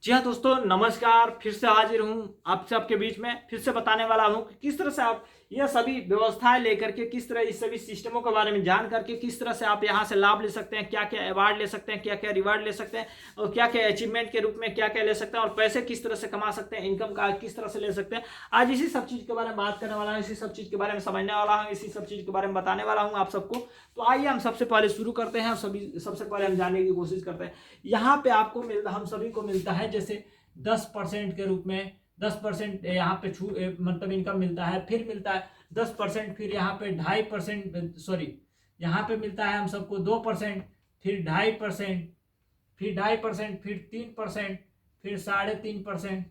जी हाँ दोस्तों, नमस्कार। फिर से हाजिर हूँ आप सबके बीच में। फिर से बताने वाला हूँ कि किस तरह से आप यह सभी व्यवस्थाएं लेकर के, किस तरह इस सभी सिस्टमों के बारे में जान करके किस तरह से आप यहाँ से लाभ ले सकते हैं, क्या क्या अवार्ड ले सकते हैं, क्या क्या रिवार्ड ले सकते हैं और क्या क्या अचीवमेंट के रूप में क्या क्या ले सकते हैं और पैसे किस तरह से कमा सकते हैं, इनकम का किस तरह से ले सकते हैं। आज इसी सब चीज़ के बारे में बात करने वाला हूँ, इसी सब चीज़ के बारे में समझने वाला हूँ, इसी सब चीज़ के बारे में बताने वाला हूँ आप सबको। तो आइए हम सबसे पहले शुरू करते हैं और सबसे पहले हम जानने की कोशिश करते हैं। यहाँ पे आपको हम सभी को मिलता है जैसे 10% के रूप में 10% यहाँ पे मतलब इनकम मिलता है। फिर मिलता है 10%, फिर यहाँ पे 2.5%, सॉरी यहाँ पे मिलता है हम सबको 2%, फिर 2.5%, फिर 2.5%, फिर 3%, फिर 3.5%,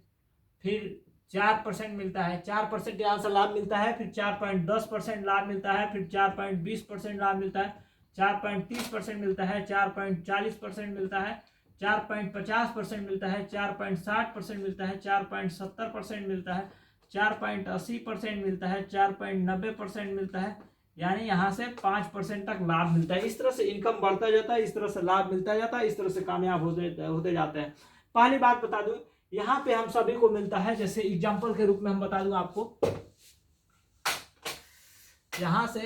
फिर 4% मिलता है। 4% यहाँ से लाभ मिलता है। फिर 4.10% लाभ मिलता है। फिर 4.20% लाभ मिलता है। 4.30% मिलता है। 4.40% मिलता है। 4.50% मिलता है। 4.60% मिलता है। 4.70% मिलता है। 4.80% मिलता है। 4.90% मिलता है। यानी यहाँ से 5% तक लाभ मिलता है। इस तरह से इनकम बढ़ता जाता है, इस तरह से लाभ मिलता जाता है, इस तरह से कामयाब होते जाते हैं। पहली बात बता दूं, यहाँ पे हम सभी को मिलता है जैसे एग्जाम्पल के रूप में हम बता दूं आपको, यहाँ से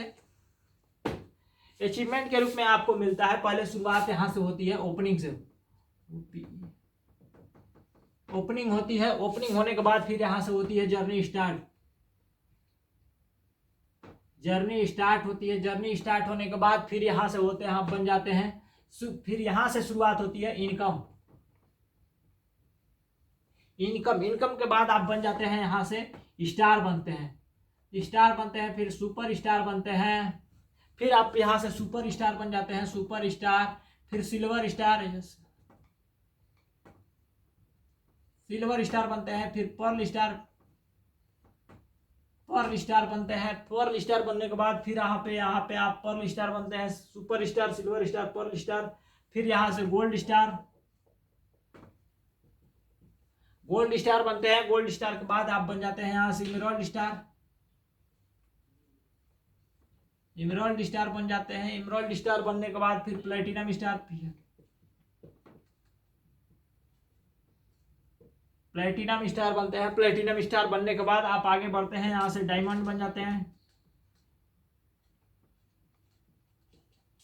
अचीवमेंट के रूप में आपको मिलता है। पहले शुरुआत यहाँ से होती है, ओपनिंग से ओपनिंग होती है। ओपनिंग होने के बाद फिर यहाँ से होती है जर्नी स्टार्ट। जर्नी स्टार्ट होती है। जर्नी स्टार्ट होने के बाद फिर यहाँ से होते हैं, आप बन जाते हैं। फिर यहाँ से शुरुआत होती है इनकम। इनकम के बाद आप बन जाते हैं, यहाँ से स्टार बनते हैं। स्टार बनते हैं, फिर सुपर स्टार बनते हैं। फिर आप यहाँ से सुपर स्टार बन जाते हैं, सुपर स्टार। फिर सिल्वर स्टार बनते हैं। फिर पर्ल स्टार बनते हैं। पर्ल स्टार बनने के बाद फिर यहाँ पे आप पर्ल स्टार बनते हैं, super star, silver star, pearl star. फिर यहाँ से गोल्ड स्टार बनते हैं। गोल्ड स्टार के बाद आप बन जाते हैं यहाँ से इमराल्ड स्टार बन जाते हैं। इमराल्ड स्टार बनने के बाद फिर प्लेटिनम स्टार बनते हैं। प्लेटिनम स्टार बनने के बाद आप आगे बढ़ते हैं, यहाँ से डायमंड बन जाते हैं।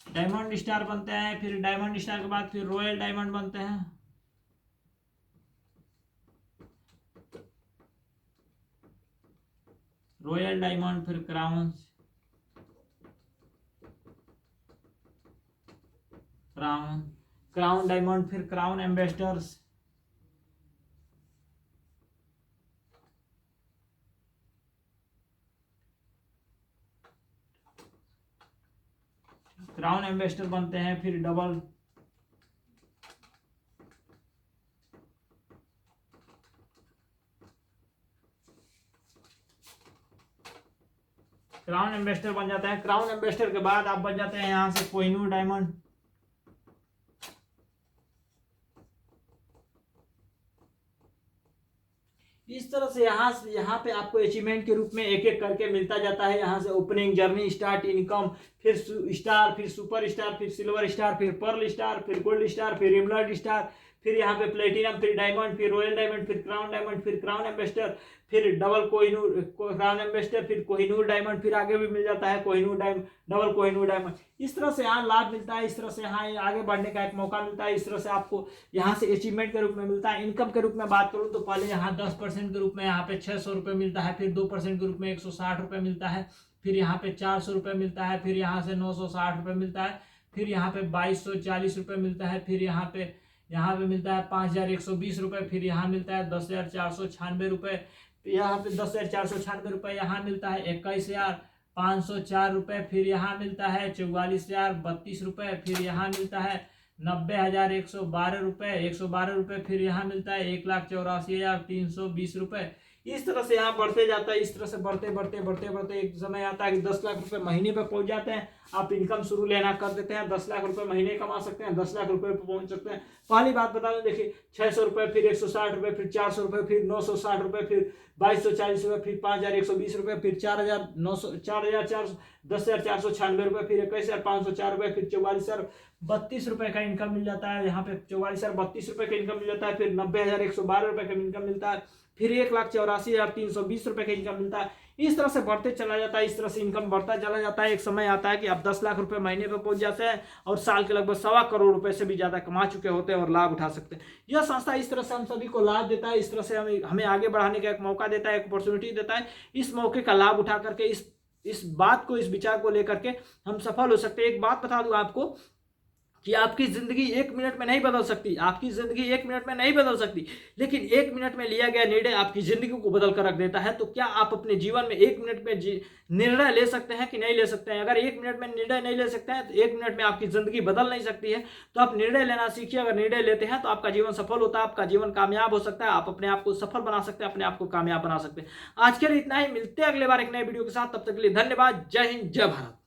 डायमंड स्टार बनते हैं। फिर डायमंड स्टार के बाद फिर रॉयल डायमंड बनते हैं। रॉयल डायमंड, फिर क्राउन डायमंड, फिर क्राउन एम्बेसडर्स, क्राउन एम्बेसडर बनते हैं। फिर डबल क्राउन एम्बेसडर बन जाता है। क्राउन एम्बेसडर के बाद आप बन जाते हैं यहाँ से कोहिनूर डायमंड। इस तरह से यहाँ पे आपको अचीवमेंट के रूप में एक एक करके मिलता जाता है। यहाँ से ओपनिंग, जर्नी स्टार्ट, इनकम, फिर स्टार, फिर सुपर स्टार, फिर सिल्वर स्टार, फिर पर्ल स्टार, फिर गोल्ड स्टार, फिर एमराल्ड स्टार, फिर यहाँ पे प्लेटिनम, फिर डायमंड, फिर रॉयल डायमंड, फिर क्राउन डायमंड, फिर क्राउन एम्बेसडर, फिर डबल कोहिनूर क्राउन एम्बेसडर, फिर कोहिनूर डायमंड, फिर आगे भी मिल जाता है Kohinoor diamond, double Kohinoor diamond. इस तरह से यहाँ लाभ मिलता है। इस तरह से यहाँ आगे बढ़ने का एक मौका मिलता है। इस तरह से आपको यहाँ से अचीवमेंट के रूप में मिलता है। इनकम के रूप में बात करूँ तो पहले यहाँ 10% के रूप में यहाँ पे 600 रुपये मिलता है। फिर 2% के रूप में 160 रुपये मिलता है। फिर यहाँ पे 400 रुपये मिलता है। फिर यहाँ से 960 रुपये मिलता है। फिर यहाँ पे 2240 रुपये मिलता है। फिर यहाँ पे मिलता है 5120 रुपये। फिर यहाँ मिलता है 10,496 रुपये। यहाँ पे 10,496 रुपये यहाँ मिलता है 21,504 रुपये। फिर यहाँ मिलता है 44,032 रुपये। फिर यहाँ मिलता है 90,112 रुपये, 112 रुपये। फिर यहाँ मिलता है 1,84,320 रुपये। इस तरह से यहाँ बढ़ते जाता है। इस तरह से बढ़ते एक समय आता है कि 10 लाख रुपए महीने पे पहुंच जाते हैं। आप इनकम शुरू लेना कर देते हैं, 10 लाख रुपए महीने कमा सकते हैं, 10 लाख रुपए पे पहुंच सकते हैं। पहली बात बता दें, देखिए 600 रुपये, फिर 160 रुपये, फिर 400 रुपये, फिर 960 रुपये, फिर 2240 रुपये, फिर 5120 रुपये, फिर 4,496 रुपये, फिर 21,504 रुपये, फिर 44,032 ₹32 का इनकम मिल जाता है, यहाँ पे 44,032 का इनकम मिल जाता है, फिर 90,112 का इनकम मिलता है, फिर 1,84,320 का इनकम मिलता है। इस तरह से बढ़ते चला जाता है, इस तरह से इनकम बढ़ता चला जाता है। एक समय आता है कि आप 10 लाख रुपए महीने पे पहुंच जाते हैं और साल के लगभग 1.25 करोड़ रुपए से भी ज्यादा कमा चुके होते हैं और लाभ उठा सकते हैं। यह संस्था इस तरह से हम सभी को लाभ देता है, इस तरह से हमें आगे बढ़ाने का एक मौका देता है, एक अपॉर्चुनिटी देता है। इस मौके का लाभ उठा करके इस बात को, इस विचार को लेकर के हम सफल हो सकते हैं। एक बात बता दूं आपको कि आपकी जिंदगी 1 मिनट में नहीं बदल सकती, आपकी जिंदगी 1 मिनट में नहीं बदल सकती, लेकिन 1 मिनट में लिया गया निर्णय आपकी जिंदगी को बदल कर रख देता है। तो क्या आप अपने जीवन में 1 मिनट में निर्णय ले सकते हैं कि नहीं ले सकते हैं? अगर 1 मिनट में निर्णय नहीं ले सकते हैं तो 1 मिनट में आपकी जिंदगी बदल नहीं सकती है। तो आप निर्णय लेना सीखिए। अगर निर्णय लेते हैं तो आपका जीवन सफल होता है, आपका जीवन कामयाब हो सकता है, आप अपने आप को सफल बना सकते हैं, अपने आप को कामयाब बना सकते हैं। आज के लिए इतना ही, मिलते हैं अगले बार एक नए वीडियो के साथ। तब तक के लिए धन्यवाद। जय हिंद, जय भारत।